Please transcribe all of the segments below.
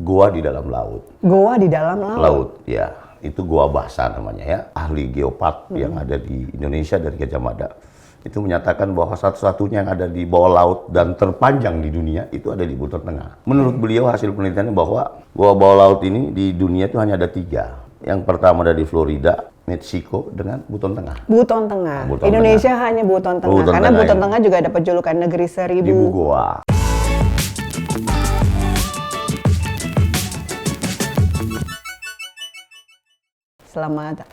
Goa di dalam laut. Goa di dalam laut? Laut, ya. Itu Goa Basa namanya ya. Ahli geopark yang ada di Indonesia dari Gajah Mada itu menyatakan bahwa satu-satunya yang ada di bawah laut dan terpanjang di dunia itu ada di Buton Tengah. Menurut beliau hasil penelitiannya bahwa goa bawah laut ini di dunia itu hanya ada 3. Yang pertama ada di Florida, Meksiko, dengan Buton Tengah. Buton Tengah. Buton Indonesia Tengah. hanya Buton Tengah. Buton Karena Tengah Buton ini. Tengah juga dapat julukan negeri seribu goa. Selamat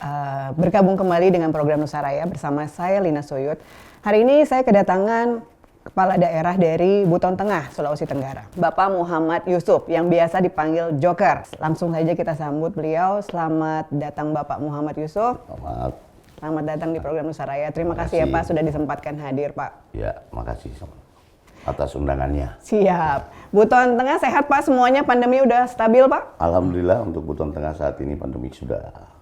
bergabung kembali dengan program Nusaraya bersama saya Lina Soyut. Hari ini saya kedatangan Kepala Daerah dari Buton Tengah, Sulawesi Tenggara, Bapak Muhammad Yusuf yang biasa dipanggil Joker. Langsung saja kita sambut beliau. Selamat datang Bapak Muhammad Yusuf. Selamat datang di program Nusaraya. Terima kasih ya Pak sudah disempatkan hadir Pak. Ya, makasih atas undangannya. Siap. Buton Tengah sehat Pak, semuanya pandemi udah stabil Pak? Alhamdulillah untuk Buton Tengah saat ini pandemi sudah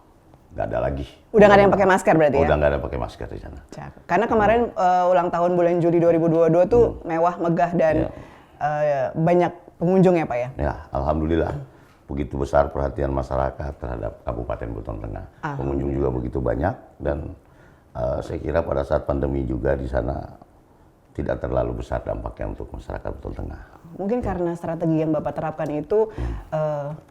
nggak ada lagi. Udah nggak ada yang pakai masker berarti ya? Udah nggak ada pakai masker di sana. Karena kemarin ulang tahun bulan Juli 2022 tuh mewah, megah dan banyak pengunjung ya Pak ya? Ya, Alhamdulillah. Begitu besar perhatian masyarakat terhadap Kabupaten Buton Tengah. Pengunjung juga begitu banyak dan saya kira pada saat pandemi juga di sana tidak terlalu besar dampaknya untuk masyarakat Buton Tengah. Mungkin karena strategi yang Bapak terapkan itu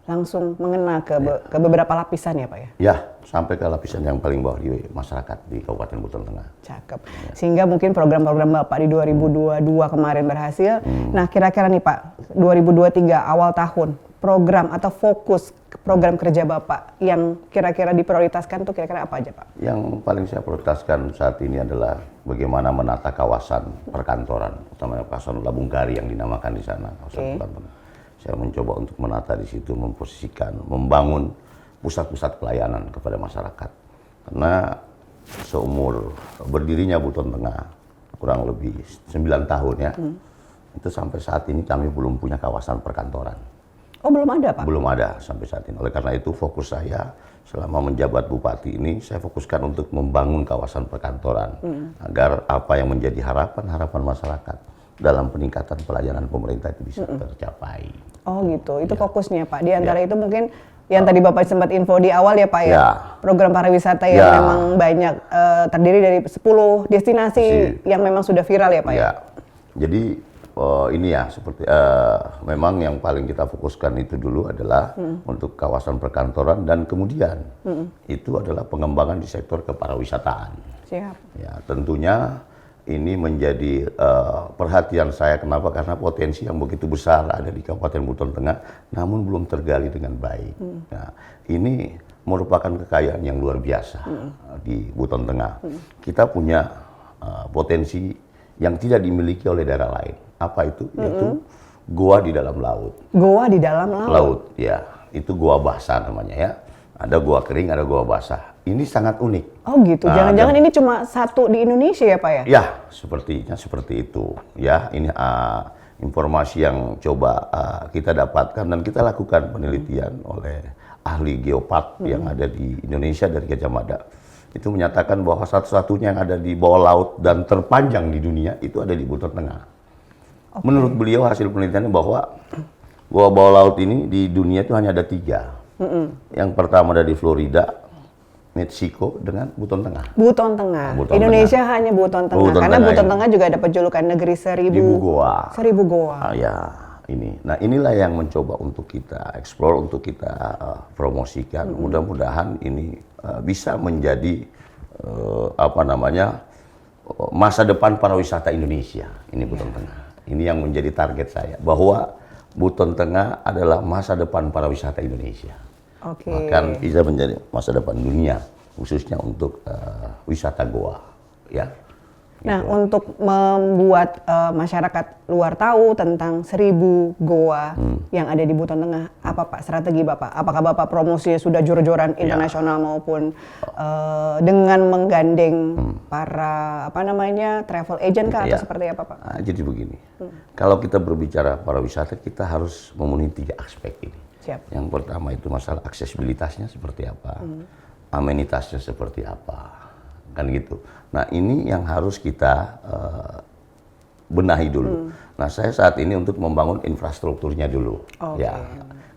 langsung mengena ke beberapa lapisan ya Pak ya? Ya, sampai ke lapisan yang paling bawah di masyarakat di Kabupaten Buton Tengah. Cakep. Ya. Sehingga mungkin program-program Bapak di 2022 kemarin berhasil. Nah kira-kira nih Pak, 2023 awal tahun, program atau fokus program kerja Bapak yang kira-kira diprioritaskan tuh kira-kira apa aja Pak? Yang paling saya prioritaskan saat ini adalah bagaimana menata kawasan perkantoran, utamanya kawasan Labung Kari yang dinamakan di sana. Saya mencoba untuk menata di situ, memposisikan, membangun pusat-pusat pelayanan kepada masyarakat. Karena seumur berdirinya Buton Tengah, kurang lebih 9 tahun ya, itu sampai saat ini kami belum punya kawasan perkantoran. Oh belum ada Pak? Belum ada sampai saat ini. Oleh karena itu fokus saya selama menjabat bupati ini, saya fokuskan untuk membangun kawasan perkantoran. Agar apa yang menjadi harapan masyarakat dalam peningkatan pelayanan pemerintah itu bisa tercapai. Oh gitu, itu fokusnya Pak. Di antara itu mungkin yang tadi Bapak sempat info di awal ya Pak ya, program pariwisata yang memang banyak, terdiri dari 10 destinasi yang memang sudah viral ya Pak ya? Jadi ini ya seperti memang yang paling kita fokuskan itu dulu adalah untuk kawasan perkantoran dan kemudian itu adalah pengembangan di sektor kepariwisataan. Siap. Ya, tentunya ini menjadi perhatian saya. Kenapa? Karena potensi yang begitu besar ada di Kabupaten Buton Tengah, namun belum tergali dengan baik. Nah, ini merupakan kekayaan yang luar biasa di Buton Tengah. Kita punya potensi yang tidak dimiliki oleh daerah lain. Apa itu? Yaitu goa di dalam laut. Goa di dalam laut? Laut, ya. Itu Goa Basa namanya ya. Ada goa kering, ada goa basah. Ini sangat unik. Oh gitu, jangan-jangan ini cuma satu di Indonesia ya Pak ya? Ya, sepertinya seperti itu. Ya, ini informasi yang coba kita dapatkan dan kita lakukan penelitian oleh ahli geopark yang ada di Indonesia dari Gajah Mada. Itu menyatakan bahwa satu-satunya yang ada di bawah laut dan terpanjang di dunia itu ada di Buton Tengah. Menurut beliau hasil penelitiannya bahwa goa bawah laut ini di dunia itu hanya ada 3. Yang pertama ada di Florida, Meksiko, dengan Buton Tengah. Buton Tengah. Indonesia hanya Buton Tengah. Karena Buton Tengah juga dapat julukan negeri seribu goa. Seribu goa. Ya, ini. Nah, inilah yang mencoba untuk kita explore, untuk kita promosikan. Mudah-mudahan ini bisa menjadi masa depan pariwisata Indonesia. Ini Buton Tengah. Ini yang menjadi target saya, bahwa Buton Tengah adalah masa depan pariwisata Indonesia. Bahkan bisa menjadi masa depan dunia, khususnya untuk wisata goa. Ya. Nah, untuk membuat masyarakat luar tahu tentang 1000 goa yang ada di Buton Tengah, apa Pak strategi Bapak? Apakah Bapak promosinya sudah jor-joran internasional maupun dengan menggandeng para travel agent kah atau seperti apa Pak? Nah, jadi begini, kalau kita berbicara pariwisata kita harus memenuhi 3 aspek ini. Siap. Yang pertama itu masalah aksesibilitasnya seperti apa, amenitasnya seperti apa. Kan gitu. Nah ini yang harus kita benahi dulu. Nah saya saat ini untuk membangun infrastrukturnya dulu. Ya,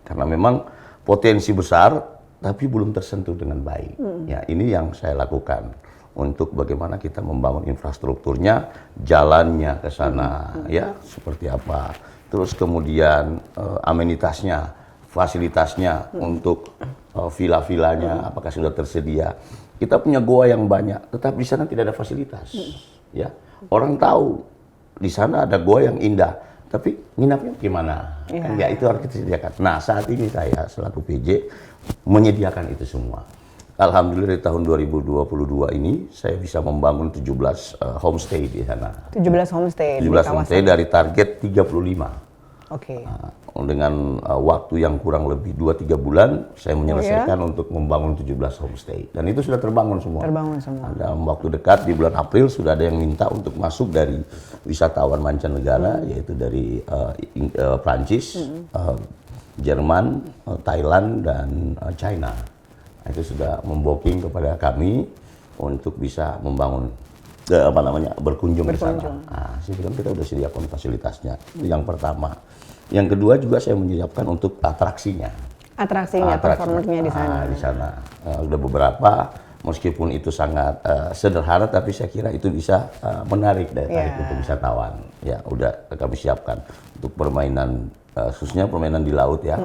Karena memang potensi besar, tapi belum tersentuh dengan baik. Ya, ini yang saya lakukan untuk bagaimana kita membangun infrastrukturnya, jalannya ke sana, ya seperti apa. Terus kemudian amenitasnya, fasilitasnya untuk villa-villanya, apakah sudah tersedia. Kita punya goa yang banyak, tetapi di sana tidak ada fasilitas. Ya, orang tahu di sana ada goa yang indah, tapi nginapnya gimana? Kan ya itu harus kita sediakan. Nah, saat ini saya selaku PJ menyediakan itu semua. Alhamdulillah dari tahun 2022 ini saya bisa membangun 17 homestay di sana. 17 homestay 17 homestay dari target 35. Oke. Nah, dengan waktu yang kurang lebih 2-3 bulan saya menyelesaikan untuk membangun 17 homestay. Dan itu sudah terbangun semua. Terbangun semua. Dalam waktu dekat di bulan April sudah ada yang minta untuk masuk dari wisatawan mancanegara, yaitu dari Prancis, Jerman, Thailand, dan China. Nah, itu sudah membooking kepada kami untuk bisa membangun berkunjung ke sana. Nah, kita sudah sediakan fasilitasnya. Itu yang pertama. Yang kedua juga saya menyiapkan untuk atraksinya. Performanya di sana. Di sana. Udah beberapa, meskipun itu sangat sederhana, tapi saya kira itu bisa menarik daya tarik untuk wisatawan. Ya, udah kami siapkan untuk permainan, khususnya permainan di laut ya.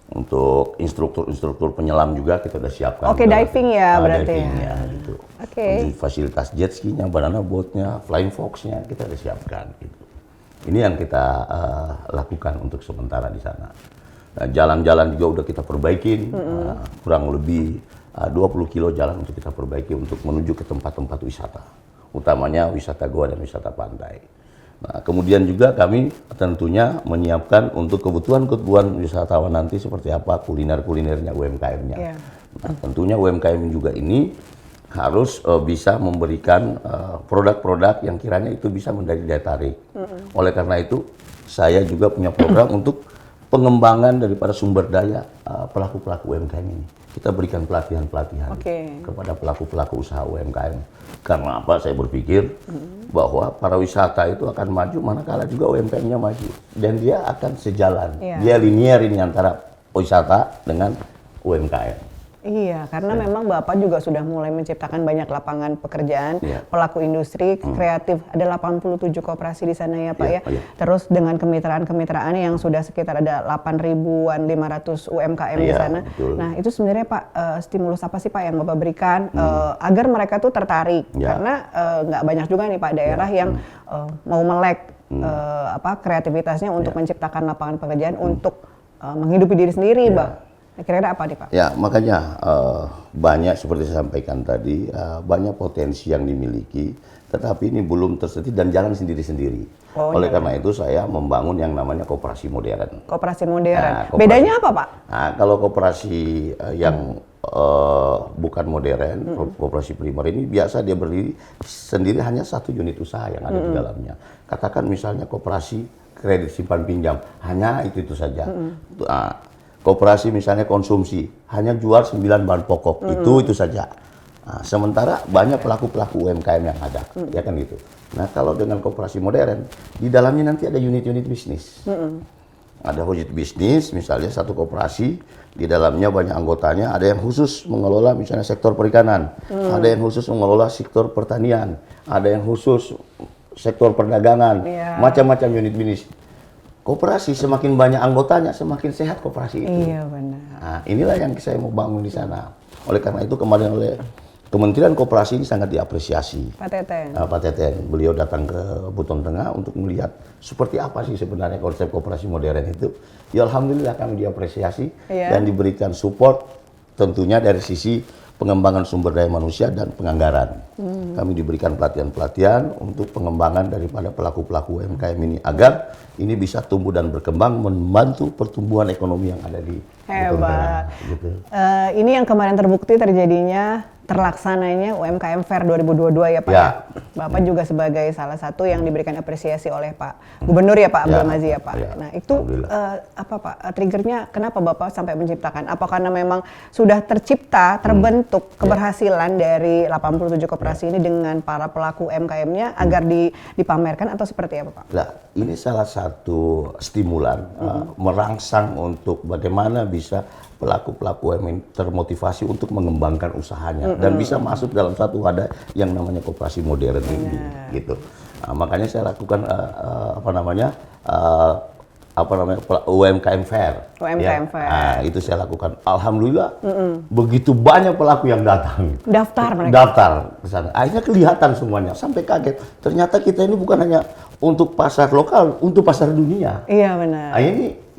Untuk instruktur penyelam juga kita udah siapkan. Oke, diving ya berarti. Divingnya, gitu. Oke. Untuk fasilitas jet ski-nya, banana boat-nya, flying fox-nya kita udah siapkan. Gitu. Ini yang kita lakukan untuk sementara di sana. Nah, jalan-jalan juga udah kita perbaikin, kurang lebih 20 kilo jalan untuk kita perbaiki untuk menuju ke tempat-tempat wisata, utamanya wisata goa dan wisata pantai. Nah, kemudian juga kami tentunya menyiapkan untuk kebutuhan wisatawan nanti seperti apa kuliner-kulinernya, UMKM-nya. Nah, tentunya UMKM juga ini harus bisa memberikan produk-produk yang kiranya itu bisa menjadi daya tarik. Oleh karena itu, saya juga punya program untuk pengembangan daripada sumber daya pelaku-pelaku UMKM ini. Kita berikan pelatihan-pelatihan kepada pelaku-pelaku usaha UMKM. Karena apa? Saya berpikir bahwa para wisata itu akan maju manakala juga UMKM-nya maju. Dan dia akan sejalan. Dia linear ini antara wisata dengan UMKM. Iya, karena memang Bapak juga sudah mulai menciptakan banyak lapangan pekerjaan, pelaku industri kreatif, ada 87 koperasi di sana ya Pak ya. Terus dengan kemitraan-kemitraan yang sudah sekitar ada 8.500 UMKM di sana. Betul. Nah itu sebenarnya Pak, stimulus apa sih Pak yang Bapak berikan agar mereka tuh tertarik? Karena nggak banyak juga nih Pak daerah yang mau melek kreativitasnya untuk menciptakan lapangan pekerjaan untuk menghidupi diri sendiri Pak. Kira-kira apa nih Pak? Ya, makanya banyak seperti saya sampaikan tadi, banyak potensi yang dimiliki, tetapi ini belum tersetting dan jalan sendiri-sendiri. Oleh karena itu saya membangun yang namanya koperasi modern. Koperasi modern. Bedanya apa Pak? Nah, kalau koperasi yang bukan modern, koperasi primer ini biasa dia berdiri sendiri hanya satu unit usaha yang ada di dalamnya. Katakan misalnya koperasi kredit simpan pinjam, hanya itu saja. Koperasi misalnya konsumsi, hanya jual 9 bahan pokok, itu saja. Nah, sementara banyak pelaku-pelaku UMKM yang ada, ya kan gitu. Nah, kalau dengan koperasi modern, di dalamnya nanti ada unit-unit bisnis. Ada unit bisnis, misalnya satu koperasi, di dalamnya banyak anggotanya, ada yang khusus mengelola misalnya sektor perikanan, ada yang khusus mengelola sektor pertanian, ada yang khusus sektor perdagangan, macam-macam unit bisnis. Koperasi semakin banyak anggotanya, semakin sehat koperasi itu. Iya benar. Nah, inilah yang saya mau bangun di sana. Oleh karena itu kemarin oleh Kementerian Koperasi ini sangat diapresiasi. Pak Teten. Pak Teten, beliau datang ke Buton Tengah untuk melihat seperti apa sih sebenarnya konsep koperasi modern itu. Ya Alhamdulillah kami diapresiasi dan diberikan support tentunya dari sisi pengembangan sumber daya manusia dan penganggaran. Kami diberikan pelatihan-pelatihan untuk pengembangan daripada pelaku-pelaku UMKM ini agar ini bisa tumbuh dan berkembang membantu pertumbuhan ekonomi yang ada di Hebat. Gitu. Ini yang kemarin terbukti terjadinya terlaksananya UMKM Fair 2022 ya Pak Ya. ya. Bapak juga sebagai salah satu yang diberikan apresiasi oleh Pak Gubernur ya Pak Abdul Mazi ya Pak. Ya. Nah itu apa Pak triggernya kenapa Bapak sampai menciptakan? Apa karena memang sudah tercipta, terbentuk keberhasilan dari 87 koperasi ini dengan para pelaku UMKM-nya agar dipamerkan atau seperti apa Pak? Nah, ini salah satu stimulan merangsang untuk bagaimana bisa pelaku-pelaku UMKM termotivasi untuk mengembangkan usahanya dan bisa masuk dalam satu wadah yang namanya koperasi modern ini, gitu. Nah, makanya saya lakukan UMKM Fair. UMKM Fair. Nah, itu saya lakukan. Alhamdulillah, begitu banyak pelaku yang datang. Daftar mereka. Daftar ke sana. Akhirnya kelihatan semuanya. Sampai kaget. Ternyata kita ini bukan hanya untuk pasar lokal, untuk pasar dunia. Iya benar. Nah,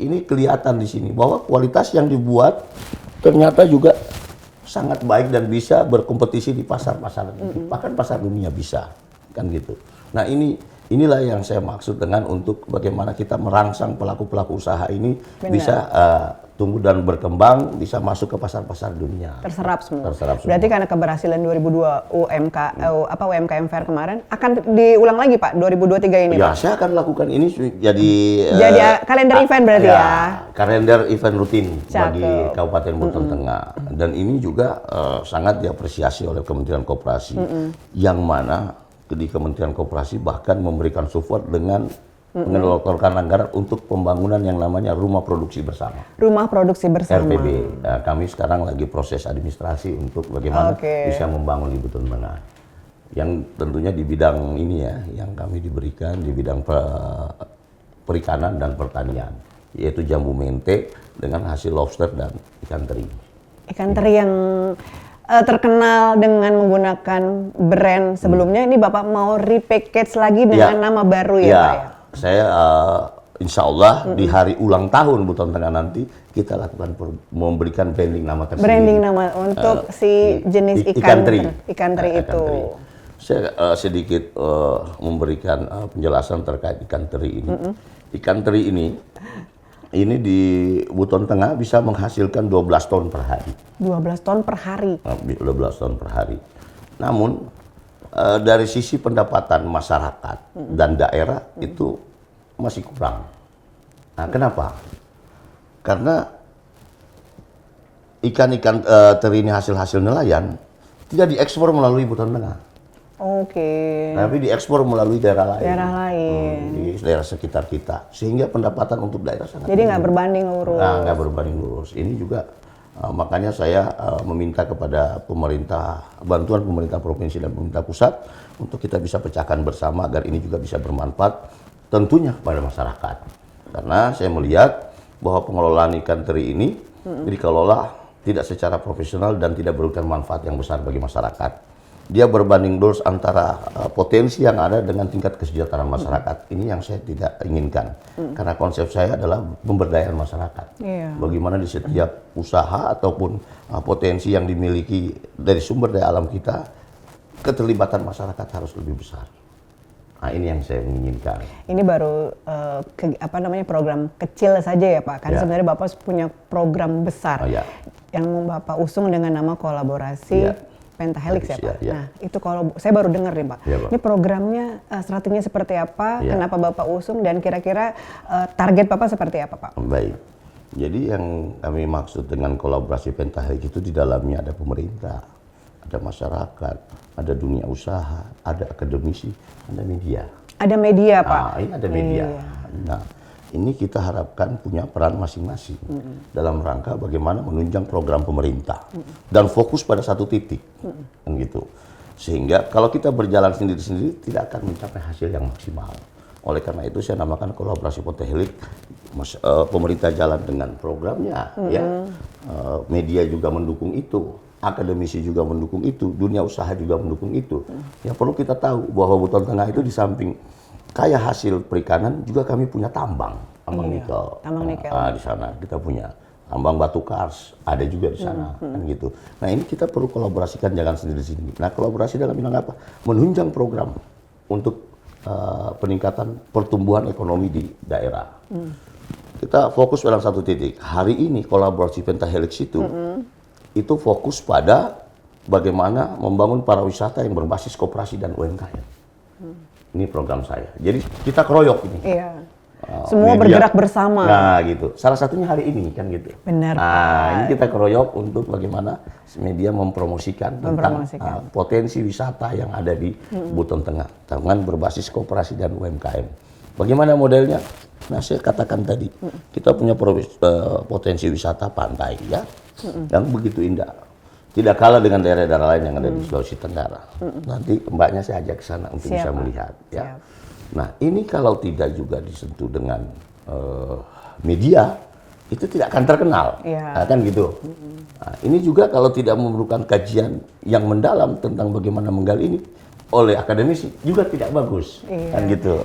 ini kelihatan di sini bahwa kualitas yang dibuat ternyata juga sangat baik dan bisa berkompetisi di pasar-pasar, bahkan pasar dunia bisa, kan gitu. Nah inilah yang saya maksud dengan untuk bagaimana kita merangsang pelaku-pelaku usaha ini bisa tumbuh dan berkembang, bisa masuk ke pasar-pasar dunia. Terserap semua. Terserap semua. Berarti karena keberhasilan 2002 UMKM Fair kemarin akan diulang lagi Pak 2023 ini Ya, Pak. saya akan lakukan ini jadi kalender event berarti ya. Kalender event rutin bagi Cakep. Kabupaten Buton Tengah. Dan ini juga sangat diapresiasi oleh Kementerian Koperasi, yang mana di Kementerian Koperasi bahkan memberikan support dengan mengelolkan anggaran untuk pembangunan yang namanya Rumah Produksi Bersama. Rumah Produksi Bersama. RPB. Nah, kami sekarang lagi proses administrasi untuk bagaimana bisa membangun di Buton Tengah. Yang tentunya di bidang ini ya, yang kami diberikan di bidang perikanan dan pertanian, yaitu jambu mente dengan hasil lobster dan ikan teri. Ikan teri yang terkenal dengan menggunakan brand sebelumnya, ini Bapak mau repackage lagi dengan nama baru ya Pak ya? Saya insya Allah di hari ulang tahun Buton Tengah nanti kita lakukan memberikan branding nama tersendiri. Branding nama untuk si jenis ikan teri itu. Saya sedikit memberikan penjelasan terkait ikan teri ini. Ikan teri ini di Buton Tengah bisa menghasilkan 12 ton per hari. 12 ton per hari. 12 ton per hari. Namun dari sisi pendapatan masyarakat dan daerah itu masih kurang. Nah, kenapa? Karena ikan-ikan teri ini hasil nelayan tidak diekspor melalui Buton Tengah. Oke. Tapi diekspor melalui daerah lain. Daerah lain. Di daerah sekitar kita. Sehingga pendapatan untuk daerah sangat Jadi nggak berbanding lurus. Nah, nggak berbanding lurus. Ini juga makanya saya meminta kepada pemerintah, bantuan pemerintah provinsi dan pemerintah pusat untuk kita bisa pecahkan bersama agar ini juga bisa bermanfaat tentunya kepada masyarakat. Karena saya melihat bahwa pengelolaan ikan teri ini dikelola tidak secara profesional dan tidak memberikan manfaat yang besar bagi masyarakat. Dia berbanding lurus antara potensi yang ada dengan tingkat kesejahteraan masyarakat. Ini yang saya tidak inginkan. Karena konsep saya adalah pemberdayaan masyarakat. Bagaimana di setiap usaha ataupun potensi yang dimiliki dari sumber daya alam kita, keterlibatan masyarakat harus lebih besar. Nah, ini yang saya inginkan. Ini baru program kecil saja ya Pak. Kan sebenarnya Bapak punya program besar yang Bapak usung dengan nama kolaborasi Pentahelix ya Pak. Nah itu kalau saya baru dengar nih Pak. Ini programnya strateginya seperti apa? Kenapa Bapak usung dan kira-kira target Bapak seperti apa Pak? Baik. Jadi yang kami maksud dengan kolaborasi Pentahelix itu di dalamnya ada pemerintah, ada masyarakat, ada dunia usaha, ada akademisi, ada media. Ada media Pak? Nah, ini ada media. Nah, ini kita harapkan punya peran masing-masing dalam rangka bagaimana menunjang program pemerintah dan fokus pada satu titik, kan gitu. Sehingga kalau kita berjalan sendiri-sendiri tidak akan mencapai hasil yang maksimal. Oleh karena itu saya namakan kolaborasi Pentahelix. Pemerintah jalan dengan programnya, media juga mendukung itu, akademisi juga mendukung itu, dunia usaha juga mendukung itu. Ya perlu kita tahu bahwa Buton Tengah itu di samping kaya hasil perikanan juga kami punya tambang nikel. Tambang nikel. Di sana kita punya tambang batu kars, ada juga di sana, kan gitu. Nah ini kita perlu kolaborasikan, jangan sendiri-sendiri. Nah kolaborasi dalam bidang apa? Menunjang program untuk peningkatan pertumbuhan ekonomi di daerah. Kita fokus dalam satu titik. Hari ini kolaborasi Pentahelix itu fokus pada bagaimana membangun pariwisata yang berbasis koperasi dan UMKM. Ini program saya. Jadi kita keroyok ini. Iya. Semua bergerak bersama. Nah, gitu. Salah satunya hari ini kan gitu. Benar. Nah, ini kita keroyok untuk bagaimana media mempromosikan tentang potensi wisata yang ada di Buton Tengah dengan berbasis koperasi dan UMKM. Bagaimana modelnya? Nah, saya katakan tadi, kita punya potensi wisata pantai ya, yang begitu indah. Tidak kalah dengan daerah-daerah lain yang ada di Sulawesi Tenggara. Nanti mbaknya saya ajak ke sana untuk bisa melihat ya. Nah, ini kalau tidak juga disentuh dengan media, itu tidak akan terkenal, nah, kan gitu. Nah, ini juga kalau tidak memerlukan kajian yang mendalam tentang bagaimana menggali ini oleh akademisi juga tidak bagus, kan gitu.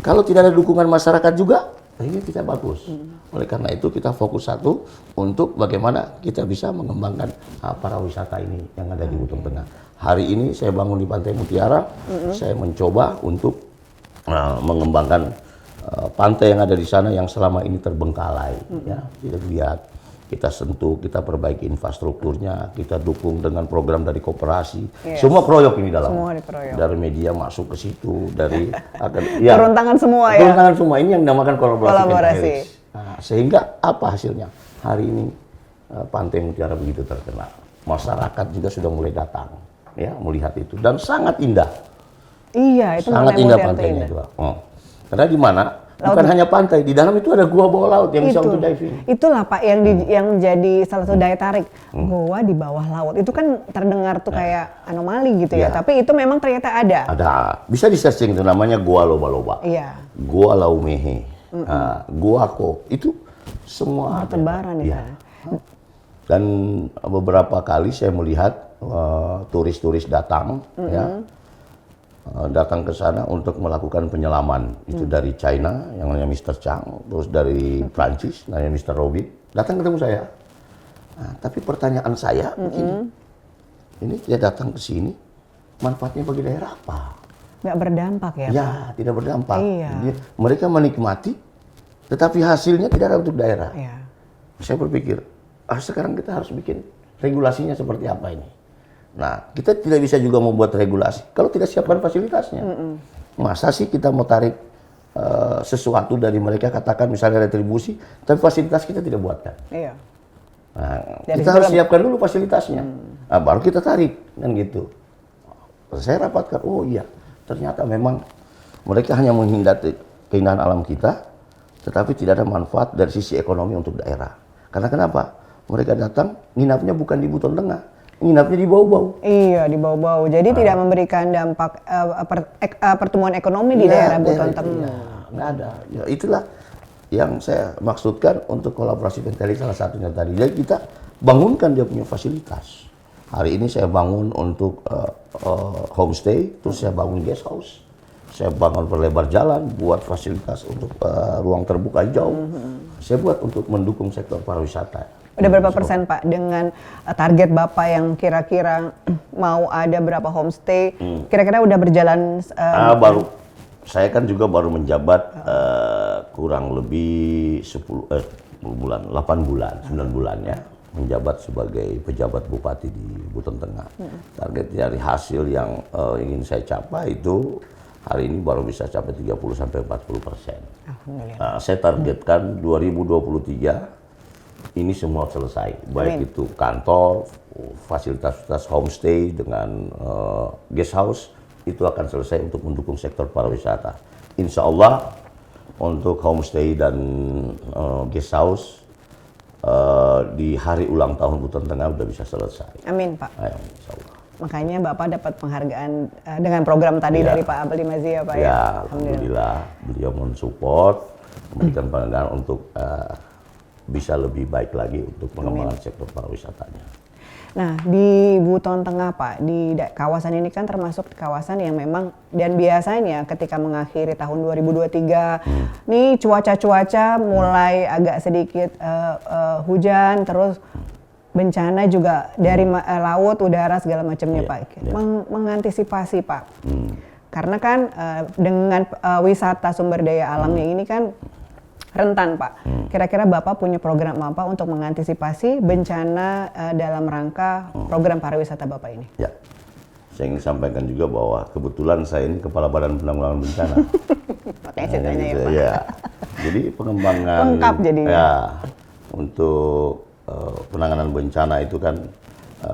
Kalau tidak ada dukungan masyarakat juga, ini tidak bagus. Oleh karena itu kita fokus satu untuk bagaimana kita bisa mengembangkan pariwisata ini yang ada di Buton Tengah. Hari ini saya bangun di Pantai Mutiara, saya mencoba untuk mengembangkan pantai yang ada di sana yang selama ini terbengkalai, ya, tidak lihat. Kita sentuh, kita perbaiki infrastrukturnya, kita dukung dengan program dari koperasi. Semua keroyok ini dalam. Semua dikeroyok. Dari media masuk ke situ, dari turun tangan semua ya. Turun tangan semua, ini yang dinamakan kolaborasi. Nah, sehingga apa hasilnya? Hari ini Pantai Mutiara begitu terkenal. Masyarakat juga sudah mulai datang, ya, melihat itu dan sangat indah. Iya, itu sangat indah pantainya itu. Karena di mana? Bukan hanya pantai, di dalam itu ada gua bawah laut yang bisa untuk diving. Itulah Pak yang jadi salah satu daya tarik. Gua di bawah laut. Itu kan terdengar tuh kayak anomali gitu ya. Tapi itu memang ternyata ada. Ada. Bisa di searching itu namanya Gua Loba-Loba. Iya. Gua Laumehe. Gua Ko. Itu semua bertebaran di sana. Dan beberapa kali saya melihat turis-turis datang ya. Datang ke sana untuk melakukan penyelaman. Itu dari China yang namanya Mr. Chang, terus dari Prancis namanya Mr. Robin, datang ketemu saya. Nah, tapi pertanyaan saya begini, ini dia datang ke sini, manfaatnya bagi daerah apa? Nggak berdampak ya, ya Pak? Tidak berdampak. Iya. Mereka menikmati, tetapi hasilnya tidak ada untuk daerah. Iya. Saya berpikir, sekarang kita harus bikin regulasinya seperti apa ini. Nah, kita tidak bisa juga membuat regulasi kalau tidak siapkan fasilitasnya. Masa sih kita mau tarik sesuatu dari mereka, katakan misalnya retribusi, tapi fasilitas kita tidak buatkan. Iya. Nah, kita harus siapkan dulu fasilitasnya, nah, baru kita tarik, kan gitu. Saya rapatkan, oh iya, ternyata memang mereka hanya menghindari keindahan alam kita, tetapi tidak ada manfaat dari sisi ekonomi untuk daerah. Karena kenapa? Mereka datang, nginapnya bukan di Buton Tengah, nginapnya di Bau-Bau. Iya, di Bau-Bau. Jadi tidak memberikan dampak pertumbuhan ekonomi di daerah Buton Tengah. Nggak ada. Ya, itulah yang saya maksudkan untuk kolaborasi tadi salah satunya tadi. Jadi kita bangunkan dia punya fasilitas. Hari ini saya bangun untuk homestay, terus saya bangun guest house. Saya bangun perlebar jalan, buat fasilitas untuk ruang terbuka hijau. Saya buat untuk mendukung sektor pariwisata. Udah berapa persen Pak dengan target Bapak yang kira-kira mau ada berapa homestay? Kira-kira udah berjalan? Baru, saya kan juga baru menjabat kurang lebih 10 bulan, 8 bulan, 9 bulan ya. Menjabat sebagai pejabat bupati di Buton Tengah. Target dari hasil yang ingin saya capai itu hari ini baru bisa capai 30-40%. Alhamdulillah. Saya targetkan 2023 ini semua selesai, baik itu kantor, fasilitas homestay dengan guest house itu akan selesai untuk mendukung sektor pariwisata. Insya Allah untuk homestay dan guest house di hari ulang tahun Buton Tengah udah bisa selesai. Amin Pak. Insya Allah. Makanya Bapak dapat penghargaan dengan program tadi dari Pak Abel Mazia Pak ya. Alhamdulillah beliau mensupport, memberikan penghargaan untuk bisa lebih baik lagi untuk pengembangan sektor pariwisatanya. Nah, di Buton Tengah Pak, di kawasan ini kan termasuk kawasan yang memang, dan biasanya ketika mengakhiri tahun 2023, nih cuaca mulai agak sedikit hujan, terus bencana juga dari laut, udara, segala macamnya Pak. Mengantisipasi Pak. Karena kan dengan wisata sumber daya alamnya ini kan rentan, Pak. Kira-kira Bapak punya program apa untuk mengantisipasi bencana dalam rangka program pariwisata Bapak ini? Ya, saya ingin sampaikan juga bahwa kebetulan saya ini Kepala Badan Penanggulangan Bencana. Makanya ceritanya ya, Pak. Ya. Jadi pengembangan Lengkap jadinya. ya untuk penanganan bencana itu kan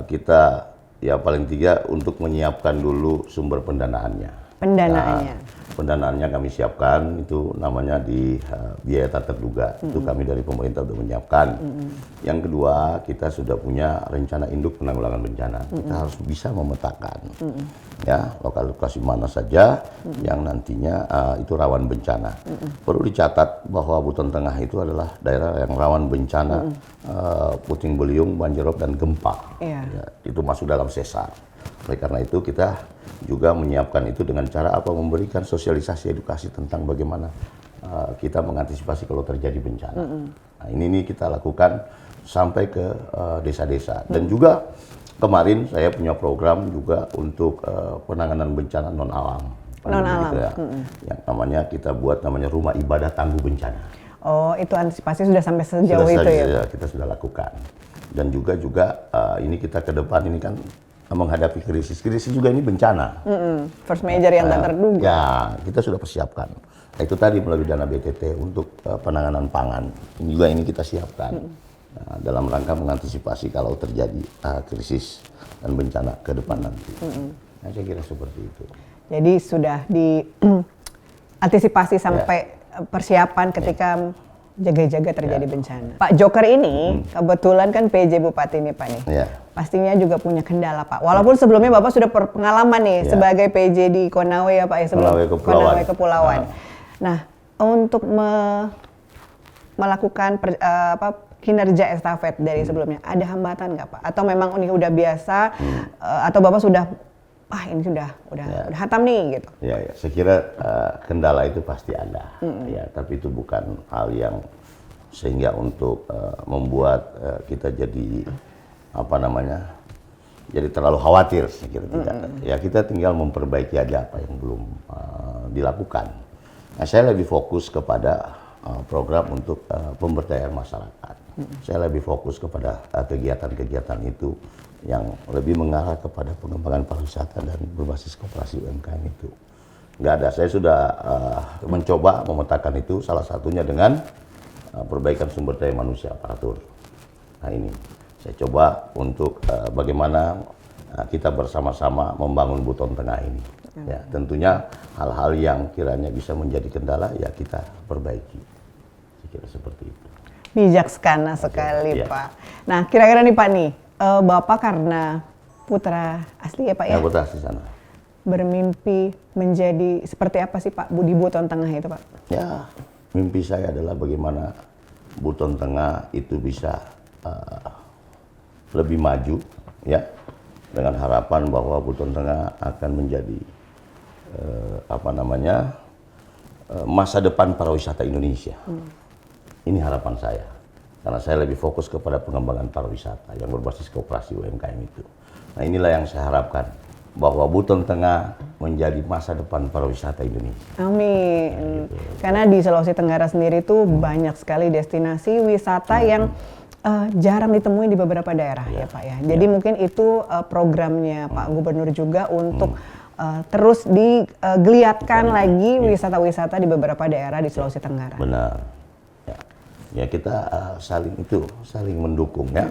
kita ya paling tiga untuk menyiapkan dulu sumber pendanaannya. Pendanaannya. Pendanaannya kami siapkan, itu namanya di biaya tak terduga. Itu kami dari pemerintah sudah menyiapkan. Yang kedua, kita sudah punya rencana induk penanggulangan bencana. Kita harus bisa memetakan ya lokasi mana saja yang nantinya itu rawan bencana. Perlu dicatat bahwa Buton Tengah itu adalah daerah yang rawan bencana puting beliung, banjirop dan gempa. Iya. Ya, itu masuk dalam sesar. Oleh karena itu kita juga menyiapkan itu dengan cara apa, memberikan sosialisasi edukasi tentang bagaimana kita mengantisipasi kalau terjadi bencana. Nah, ini kita lakukan sampai ke desa-desa. Dan juga kemarin saya punya program juga untuk penanganan bencana non alam. Non-alam. Gitu ya. Yang namanya kita buat namanya rumah ibadah tangguh bencana. Oh, itu antisipasi sudah sampai sejauh itu ya? Kita sudah lakukan. Dan juga ini kita ke depan ini kan menghadapi krisis juga ini bencana. First major yang tak terduga. Ya, kita sudah persiapkan. Nah, itu tadi melalui dana BTT untuk penanganan pangan. Ini kita siapkan dalam rangka mengantisipasi kalau terjadi krisis dan bencana ke depan nanti. Nah, saya kira seperti itu. Jadi sudah diantisipasi sampai persiapan ketika jaga-jaga terjadi bencana. Pak Joker ini kebetulan kan PJ Bupati nih Pak nih. Ya. Pastinya juga punya kendala Pak. Walaupun sebelumnya Bapak sudah berpengalaman nih sebagai PJ di Konawe ya Pak ya, sebelum Konawe Kepulauan. Nah, untuk melakukan kinerja estafet dari sebelumnya, ada hambatan nggak Pak? Atau memang ini udah biasa atau Bapak sudah ini sudah hatam nih gitu. Ya, saya kira kendala itu pasti ada, ya. Tapi itu bukan hal yang sehingga untuk membuat kita jadi jadi terlalu khawatir. Saya kira tidak. Ya, kita tinggal memperbaiki aja apa yang belum dilakukan. Nah, saya lebih fokus kepada program untuk pemberdayaan masyarakat. Saya lebih fokus kepada kegiatan-kegiatan itu yang lebih mengarah kepada pengembangan pariwisata dan berbasis koperasi UMKM itu. Nggak ada, saya sudah mencoba memetakan itu, salah satunya dengan perbaikan sumber daya manusia aparatur. Nah ini, saya coba untuk bagaimana kita bersama-sama membangun Buton Tengah ini. Ya, tentunya hal-hal yang kiranya bisa menjadi kendala, ya kita perbaiki. Saya kira seperti itu. Bijaksana sekali, ya. Pak. Nah, kira-kira nih Pak nih, Bapak karena putra asli ya Pak ya? Ya, putra asli sana. Bermimpi menjadi seperti apa sih Pak di Buton Tengah itu Pak? Ya, mimpi saya adalah bagaimana Buton Tengah itu bisa lebih maju, ya, dengan harapan bahwa Buton Tengah akan menjadi masa depan pariwisata Indonesia. Ini harapan saya. Karena saya lebih fokus kepada pengembangan pariwisata yang berbasis koperasi UMKM itu. Nah, inilah yang saya harapkan, bahwa Buton Tengah menjadi masa depan pariwisata Indonesia. Amin. Nah, gitu. Karena di Sulawesi Tenggara sendiri itu banyak sekali destinasi wisata yang jarang ditemui di beberapa daerah ya Pak ya. Jadi mungkin itu programnya Pak Gubernur juga untuk terus digeliatkan lagi wisata-wisata di beberapa daerah di Sulawesi Tenggara. Benar. Ya kita saling mendukung ya,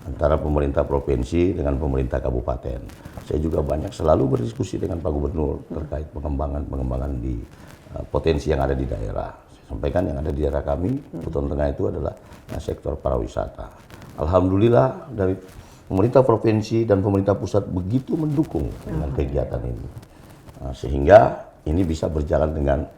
antara pemerintah provinsi dengan pemerintah kabupaten. Saya juga selalu berdiskusi dengan Pak Gubernur terkait pengembangan di potensi yang ada di daerah. Saya sampaikan yang ada di daerah kami, Buton Tengah itu adalah sektor pariwisata. Alhamdulillah dari pemerintah provinsi dan pemerintah pusat begitu mendukung dengan kegiatan ini, sehingga ini bisa berjalan dengan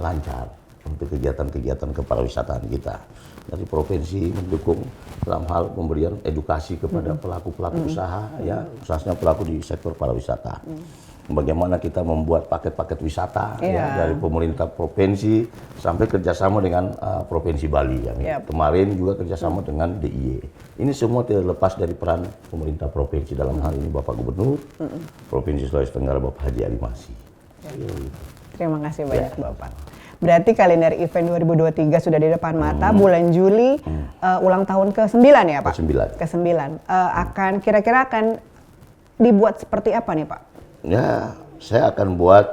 lancar untuk kegiatan-kegiatan kepariwisataan kita. Dari provinsi mendukung dalam hal pemberian edukasi kepada pelaku-pelaku usaha, ya, khususnya pelaku di sektor pariwisata. Bagaimana kita membuat paket-paket wisata ya, dari pemerintah provinsi sampai kerjasama dengan Provinsi Bali. Yang kemarin juga kerjasama dengan DIY. Ini semua tidak lepas dari peran pemerintah provinsi, dalam hal ini Bapak Gubernur Provinsi Sulawesi Tenggara Bapak Haji Ali Masih. Terima kasih banyak Bapak. Berarti kalender event 2023 sudah di depan mata. Bulan Juli ulang tahun ke-9 ya Pak? Ke-9. Akan kira-kira akan dibuat seperti apa nih Pak? Ya, saya akan buat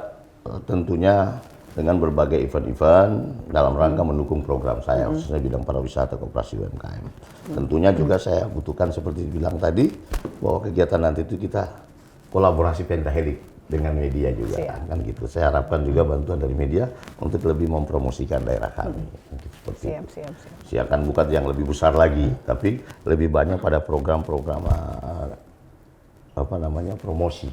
tentunya dengan berbagai event-event dalam rangka mendukung program saya, khususnya bidang pariwisata koperasi UMKM. Tentunya juga saya butuhkan seperti bilang tadi, bahwa kegiatan nanti itu kita kolaborasi pentahelik dengan media juga. Kan gitu. Saya harapkan juga bantuan dari media untuk lebih mempromosikan daerah kami. Seperti Siap. saya akan buka yang lebih besar lagi, tapi lebih banyak pada program-program promosi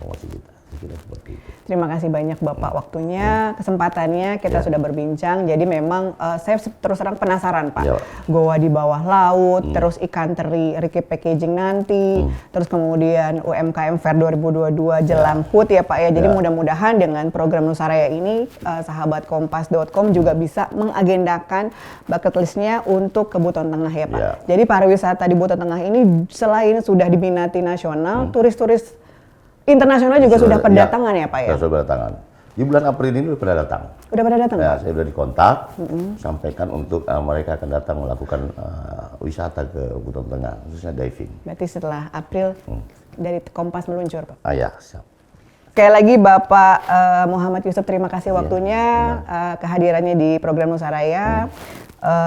kita. Kira seperti itu. Terima kasih banyak Bapak waktunya, kesempatannya, kita sudah berbincang. Jadi memang saya terus terang penasaran Pak. Ya. Goa di bawah laut, terus ikan teri, Ricky Packaging nanti, terus kemudian UMKM Fair 2022 jelang HUT ya Pak ya. Jadi mudah-mudahan dengan program Nusaraya ini sahabat kompas.com juga bisa mengagendakan bucket listnya untuk ke Buton Tengah ya Pak. Ya. Jadi pariwisata di Buton Tengah ini selain sudah diminati nasional, turis-turis internasional juga sudah berdatangan ya Pak ya? Sudah berdatangan. Di bulan April ini sudah datang. Udah pada datang? Ya, saya sudah dikontak, sampaikan untuk mereka akan datang melakukan wisata ke Buton Tengah, khususnya diving. Berarti setelah April dari Kompas meluncur Pak? Ya, siap. Sekali lagi Bapak Muhammad Yusuf, terima kasih waktunya, kehadirannya di program Nusaraya.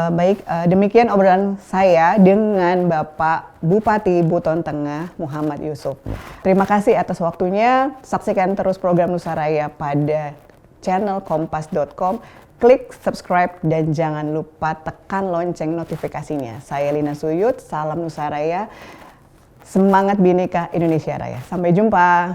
Baik, demikian obrolan saya dengan Bapak Bupati Buton Tengah Muhammad Yusuf. Terima kasih atas waktunya. Saksikan terus program Nusaraya pada channel kompas.com. Klik subscribe dan jangan lupa tekan lonceng notifikasinya. Saya Lina Suyut, salam Nusaraya. Semangat Bhinneka Indonesia Raya. Sampai jumpa.